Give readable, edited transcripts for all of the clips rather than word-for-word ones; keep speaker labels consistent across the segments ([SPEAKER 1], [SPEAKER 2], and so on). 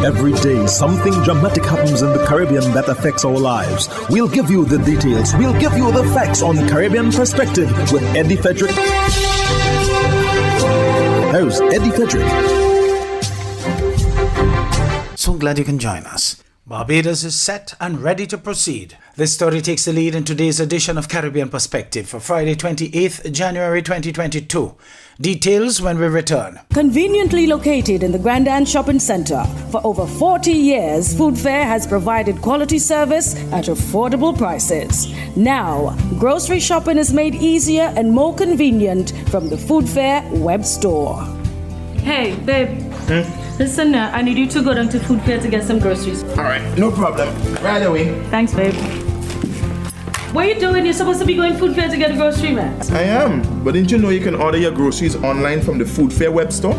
[SPEAKER 1] Every day, something dramatic happens in the Caribbean that affects our lives. We'll give you the details. We'll give you the facts on Caribbean Perspective with Eddie Frederick. Host Eddie Frederick.
[SPEAKER 2] So glad you can join us. Barbados is set and ready to proceed. This story takes the lead in today's edition of Caribbean Perspective for Friday, 28th January 2022. Details when we return.
[SPEAKER 3] Conveniently located in the Grand Anne Shopping Centre, for over 40 years, Food Fair has provided quality service at affordable prices. Now, grocery shopping is made easier and more convenient from the Food Fair web store.
[SPEAKER 4] Hey, babe. Listen, I need you to go down to Food Fair to get some groceries.
[SPEAKER 5] All right, no problem. Right away.
[SPEAKER 4] Thanks, babe. What are you doing? You're supposed to be going Food Fair to get a grocery, man.
[SPEAKER 5] I am, but didn't you know you can order your groceries online from the Food Fair web store?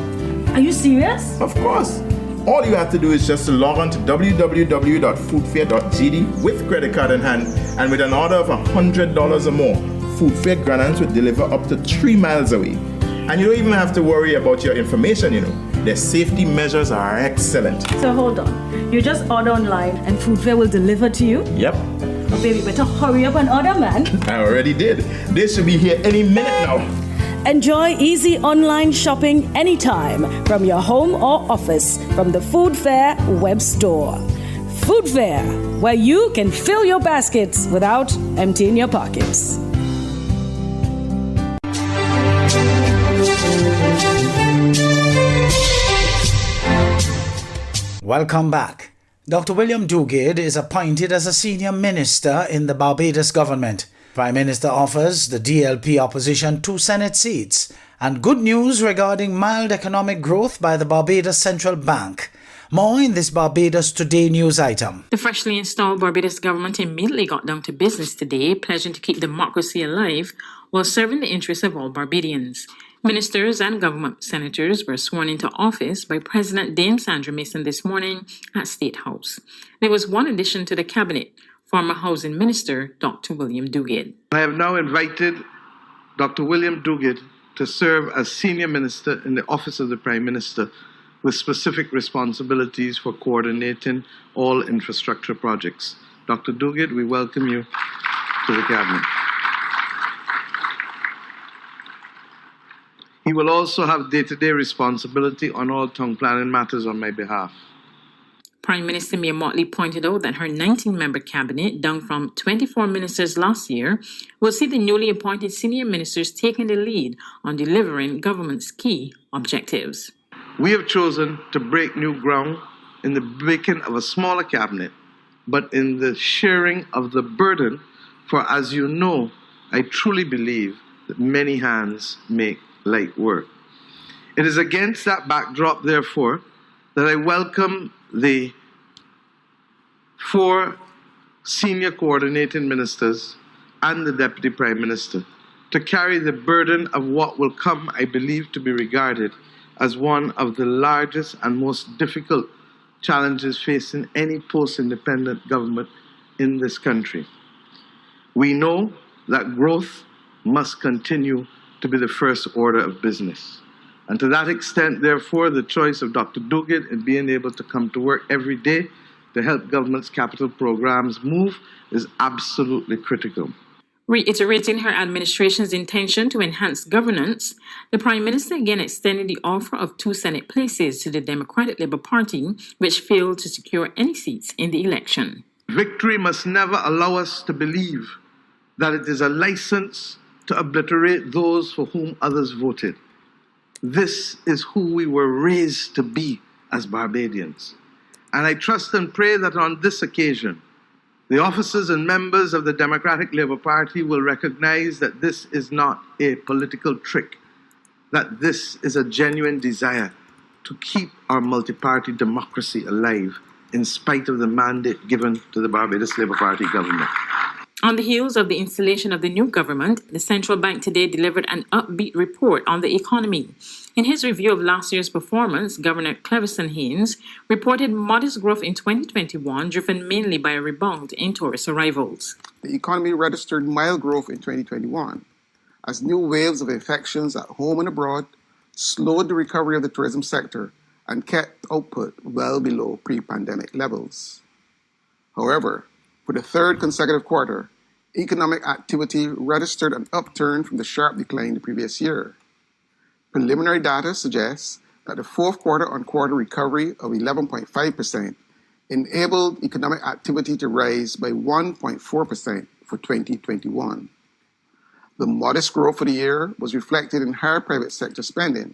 [SPEAKER 4] Are you serious?
[SPEAKER 5] Of course. All you have to do is just to log on to www.foodfair.gd with credit card in hand, and with an order of $100 or more, Food Fair Grand Anse will deliver up to 3 miles away. And you don't even have to worry about your information, you know. Their safety measures are excellent.
[SPEAKER 4] So hold on. You just order online and Food Fair will deliver to you?
[SPEAKER 5] Yep.
[SPEAKER 4] Oh, baby, better hurry up and order, man.
[SPEAKER 5] I already did. They should be here any minute now.
[SPEAKER 3] Enjoy easy online shopping anytime from your home or office from the Food Fair web store. Food Fair, where you can fill your baskets without emptying your pockets.
[SPEAKER 2] Welcome back. Dr. William Duguid is appointed as a senior minister in the Barbados government. Prime Minister offers the DLP opposition 2 Senate seats, and good news regarding mild economic growth by the Barbados Central Bank. More in this Barbados Today news item.
[SPEAKER 6] The freshly installed Barbados government immediately got down to business today, pledging to keep democracy alive while serving the interests of all Barbadians. Ministers and government senators were sworn into office by President Dame Sandra Mason this morning at State House. There was one addition to the cabinet, former Housing Minister Dr. William Duguid.
[SPEAKER 7] I have now invited Dr. William Duguid to serve as Senior Minister in the Office of the Prime Minister with specific responsibilities for coordinating all infrastructure projects. Dr. Duguid, we welcome you to the cabinet. He will also have day-to-day responsibility on all town planning matters on my behalf.
[SPEAKER 6] Prime Minister Mia Mottley pointed out that her 19-member cabinet, down from 24 ministers last year, will see the newly appointed senior ministers taking the lead on delivering government's key objectives.
[SPEAKER 7] We have chosen to break new ground in the making of a smaller cabinet, but in the sharing of the burden, for as you know, I truly believe that many hands make light work. It is against that backdrop, therefore, that I welcome the 4 senior coordinating ministers and the Deputy Prime Minister to carry the burden of what will come, I believe, to be regarded as one of the largest and most difficult challenges facing any post-independent government in this country. We know that growth must continue to be the first order of business. And to that extent, therefore, the choice of Dr. Duguid in being able to come to work every day to help government's capital programs move is absolutely critical.
[SPEAKER 6] Reiterating her administration's intention to enhance governance, the Prime Minister again extended the offer of 2 Senate places to the Democratic Labour Party, which failed to secure any seats in the election.
[SPEAKER 7] Victory must never allow us to believe that it is a license to obliterate those for whom others voted. This is who we were raised to be as Barbadians. And I trust and pray that on this occasion, the officers and members of the Democratic Labour Party will recognize that this is not a political trick, that this is a genuine desire to keep our multi-party democracy alive in spite of the mandate given to the Barbados Labour Party government.
[SPEAKER 6] On the heels of the installation of the new government, the central bank today delivered an upbeat report on the economy. In his review of last year's performance, Governor Cleverson Haynes reported modest growth in 2021, driven mainly by a rebound in tourist arrivals.
[SPEAKER 8] The economy registered mild growth in 2021 as new waves of infections at home and abroad slowed the recovery of the tourism sector and kept output well below pre-pandemic levels. However, for the third consecutive quarter, economic activity registered an upturn from the sharp decline the previous year. Preliminary data suggests that the fourth quarter-on-quarter recovery of 11.5% enabled economic activity to rise by 1.4% for 2021. The modest growth for the year was reflected in higher private sector spending,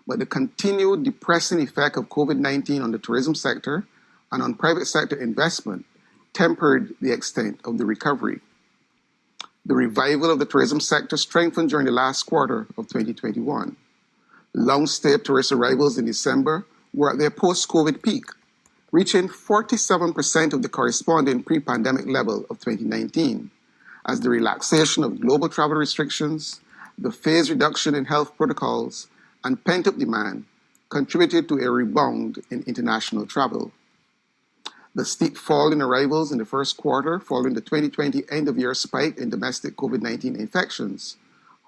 [SPEAKER 8] but the continued depressing effect of COVID-19 on the tourism sector and on private sector investment tempered the extent of the recovery. The revival of the tourism sector strengthened during the last quarter of 2021. Long-stay tourist arrivals in December were at their post-COVID peak, reaching 47% of the corresponding pre-pandemic level of 2019, as the relaxation of global travel restrictions, the phased reduction in health protocols, and pent-up demand contributed to a rebound in international travel. The steep fall in arrivals in the first quarter following the 2020 end-of-year spike in domestic COVID-19 infections,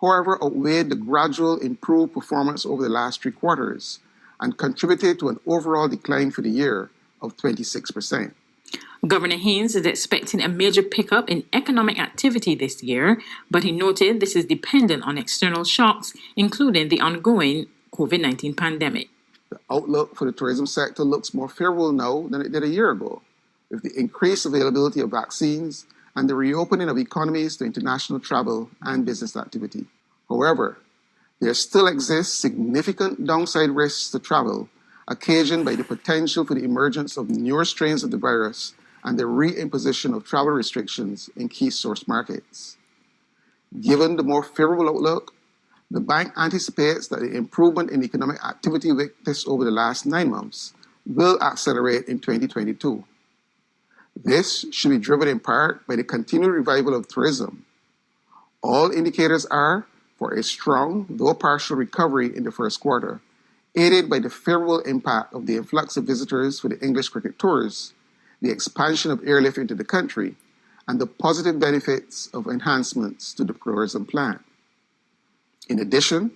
[SPEAKER 8] however, outweighed the gradual improved performance over the last 3 quarters and contributed to an overall decline for the year of 26%.
[SPEAKER 6] Governor Haynes is expecting a major pickup in economic activity this year, but he noted this is dependent on external shocks, including the ongoing COVID-19 pandemic.
[SPEAKER 8] The outlook for the tourism sector looks more favorable now than it did a year ago, with the increased availability of vaccines and the reopening of economies to international travel and business activity. However, there still exists significant downside risks to travel, occasioned by the potential for the emergence of newer strains of the virus and the reimposition of travel restrictions in key source markets. Given the more favorable outlook, the bank anticipates that the improvement in economic activity witnessed over the last 9 months will accelerate in 2022. This should be driven in part by the continued revival of tourism. All indicators are for a strong, though partial recovery in the first quarter, aided by the favorable impact of the influx of visitors for the English cricket tours, the expansion of airlift into the country, and the positive benefits of enhancements to the tourism plan. In addition,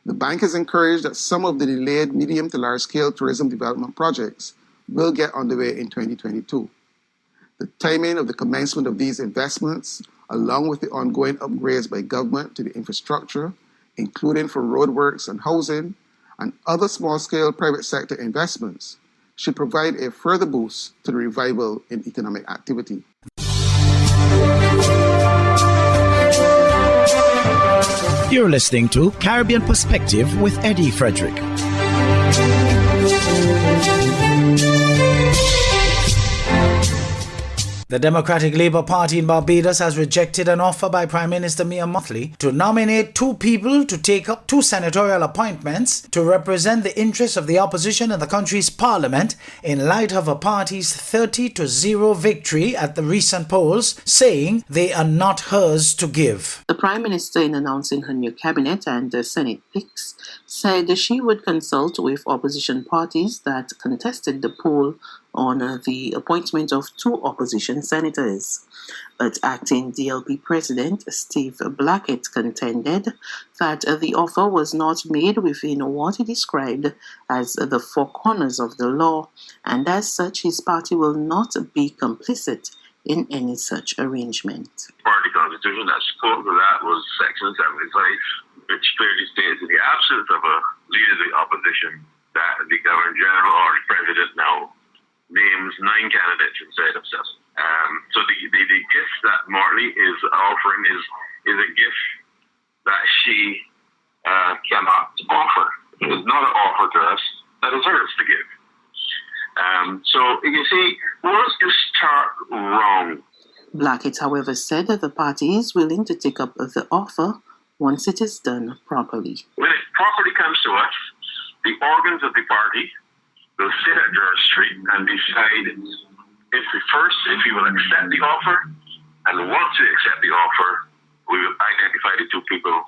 [SPEAKER 8] the bank is encouraged that some of the delayed medium to large-scale tourism development projects will get underway in 2022. The timing of the commencement of these investments, along with the ongoing upgrades by government to the infrastructure, including for roadworks and housing, and other small-scale private sector investments, should provide a further boost to the revival in economic activity.
[SPEAKER 2] You're listening to Caribbean Perspective with Eddie Frederick. The Democratic Labour Party in Barbados has rejected an offer by Prime Minister Mia Mottley to nominate 2 people to take up 2 senatorial appointments to represent the interests of the opposition in the country's parliament in light of a party's 30-0 victory at the recent polls, saying they are not hers to give.
[SPEAKER 9] The Prime Minister, in announcing her new cabinet and the Senate picks, said she would consult with opposition parties that contested the poll on the appointment of 2 opposition senators. But acting DLP President Steve Blackett contended that the offer was not made within what he described as the 4 corners of the law, and as such his party will not be complicit in any such arrangement.
[SPEAKER 10] Party constitution that quote for that was Section 75, which clearly states in the absence of a leader of the opposition that the Governor General or the President now names 9 candidates instead of 7. So the gift that Morley is offering is a gift that she cannot offer. It is not an offer to us that is hers to give. So you see, once you start wrong.
[SPEAKER 9] Blackett, however, said that the party is willing to take up the offer once it is done properly.
[SPEAKER 10] When it properly comes to us, the organs of the party will sit at George Street and decide if we will accept the offer, and once we accept the offer, we will identify the 2 people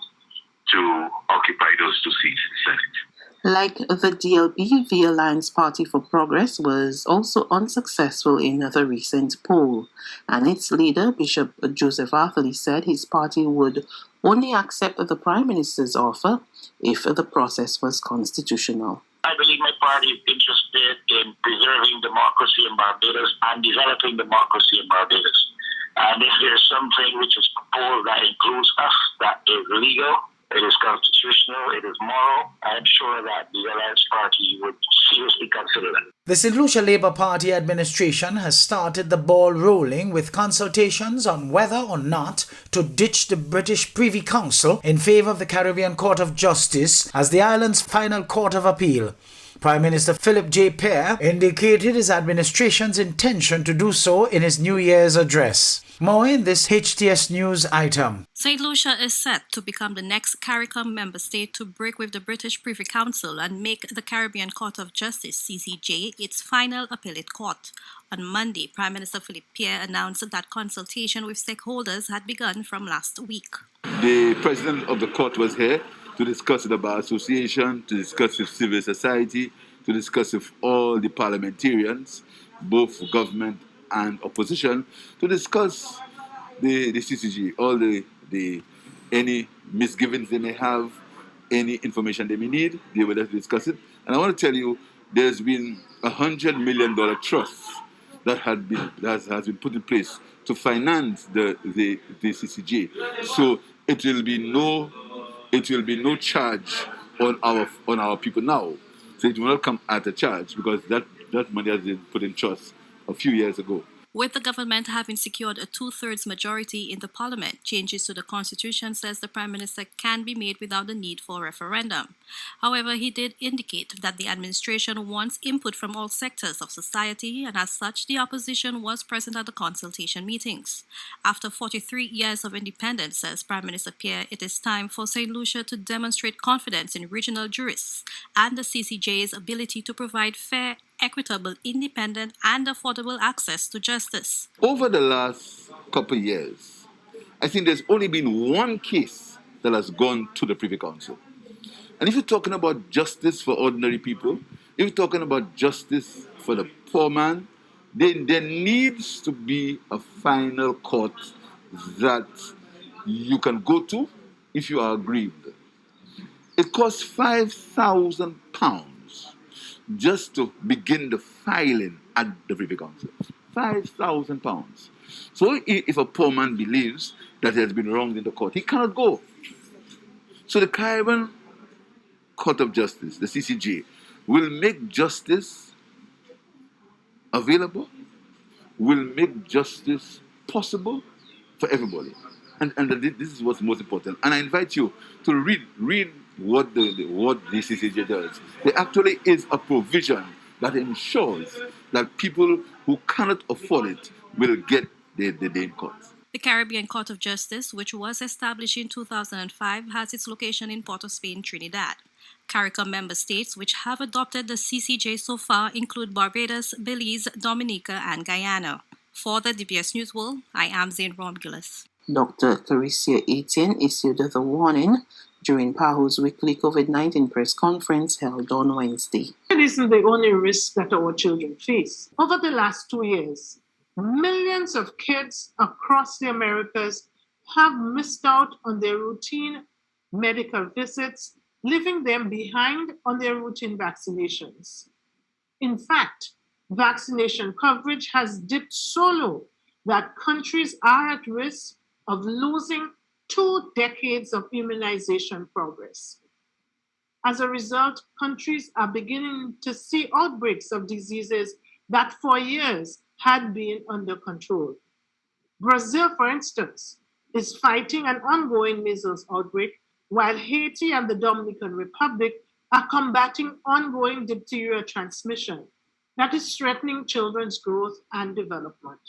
[SPEAKER 10] to occupy those 2 seats in the Senate.
[SPEAKER 9] Like the DLP, the Alliance Party for Progress was also unsuccessful in the recent poll, and its leader, Bishop Joseph Atherley, said his party would only accept the Prime Minister's offer if the process was constitutional.
[SPEAKER 10] I I believe my party is interested in preserving democracy in Barbados and developing democracy in Barbados. And if there's something which is proposed that includes us, that is legal, it is constitutional, it is moral, I'm sure that the Alliance Party would seriously consider that.
[SPEAKER 2] The St. Lucia Labour Party administration has started the ball rolling with consultations on whether or not to ditch the British Privy Council in favour of the Caribbean Court of Justice as the island's final court of appeal. Prime Minister Philip J. Pear indicated his administration's intention to do so in his New Year's address. More in this HTS News item.
[SPEAKER 11] St. Lucia is set to become the next CARICOM member state to break with the British Privy Council and make the Caribbean Court of Justice, CCJ, its final appellate court. On Monday, Prime Minister Philip Pear announced that consultation with stakeholders had begun from last week.
[SPEAKER 12] The president of the court was here to discuss with the Bar Association, to discuss with civil society, to discuss with all the parliamentarians, both government and opposition, to discuss the CCG, all the any misgivings they may have, any information they may need, they will have to discuss it. And I want to tell you, there's been $100 million trust that has been put in place to finance the CCG. So it will be no charge on our people now. So it will not come at a charge because that money has been put in trust a few years ago.
[SPEAKER 11] With the government having secured a 2/3 majority in the parliament, changes to the constitution, says the Prime Minister, can be made without the need for a referendum. However, he did indicate that the administration wants input from all sectors of society, and as such, the opposition was present at the consultation meetings. After 43 years of independence, says Prime Minister Pear, it is time for St. Lucia to demonstrate confidence in regional jurists and the CCJ's ability to provide fair, equitable, independent and affordable access to justice.
[SPEAKER 12] Over the last couple of years, I think there's only been one case that has gone to the Privy Council. And if you're talking about justice for ordinary people, if you're talking about justice for the poor man, then there needs to be a final court that you can go to if you are aggrieved. It costs £5,000 just to begin the filing at the Privy Council. £5,000. So if a poor man believes that he has been wronged in the court, he cannot go. So the Caribbean Court of Justice, the CCJ, will make justice available, will make justice possible for everybody. And this is what's most important. And I invite you to read what the CCJ does. There actually is a provision that ensures that people who cannot afford it will get the day in court.
[SPEAKER 11] The Caribbean Court of Justice, which was established in 2005, has its location in Port of Spain, Trinidad. CARICOM member states which have adopted the CCJ so far include Barbados, Belize, Dominica, and Guyana. For the DBS News World, I am Zane Romulus.
[SPEAKER 9] Dr. Carissa Etienne issued the warning during PAHO's weekly COVID-19 press conference held on Wednesday.
[SPEAKER 13] This is the only risk that our children face. Over the last 2 years, millions of kids across the Americas have missed out on their routine medical visits, leaving them behind on their routine vaccinations. In fact, vaccination coverage has dipped so low that countries are at risk of losing 2 decades of immunization progress. As a result, countries are beginning to see outbreaks of diseases that for years had been under control. Brazil, for instance, is fighting an ongoing measles outbreak, while Haiti and the Dominican Republic are combating ongoing diphtheria transmission that is threatening children's growth and development.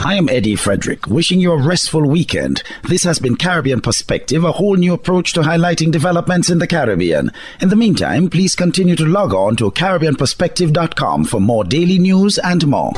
[SPEAKER 1] I am Eddie Frederick, wishing you a restful weekend. This has been Caribbean Perspective, a whole new approach to highlighting developments in the Caribbean. In the meantime, please continue to log on to CaribbeanPerspective.com for more daily news and more.